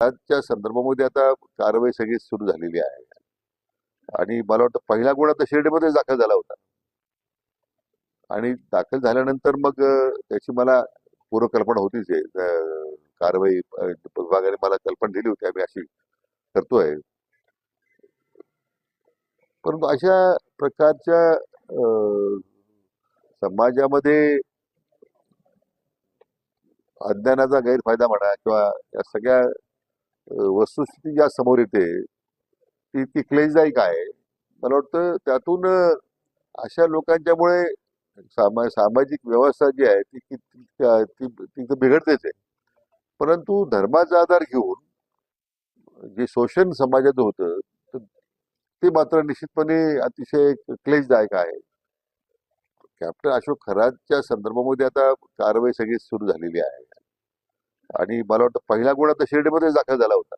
त्याच्या संदर्भामध्ये आता कारवाई सगळी सुरू झालेली आहे आणि मला वाटतं पहिला गुन्हा तर शिर्डीमध्येच दाखल झाला होता आणि दाखल झाल्यानंतर मग त्याची मला पूर्वकल्पना होतीच आहे. कारवाई विभागाने मला कल्पना दिली होती आम्ही अशी करतोय. परंतु अशा प्रकारच्या समाजामध्ये अज्ञानाचा गैरफायदा म्हणा किंवा या सगळ्या वस्तुस्थिती ज्या समोर येते ती क्लेशदायक आहे. मला वाटतं त्यातून अशा लोकांच्यामुळे सामाजिक व्यवस्था जी आहे ती तर बिघडतेच आहे. परंतु धर्माचा आधार घेऊन जे शोषण समाजात होतं ते मात्र निश्चितपणे अतिशय क्लेशदायक आहे. कॅप्टन अशोक खरातच्या संदर्भामध्ये आता कारवाई सगळी सुरू झालेली आहे आणि मला वाटतं पहिला गुन्हा तर शिर्डीमध्येच दाखल झाला होता.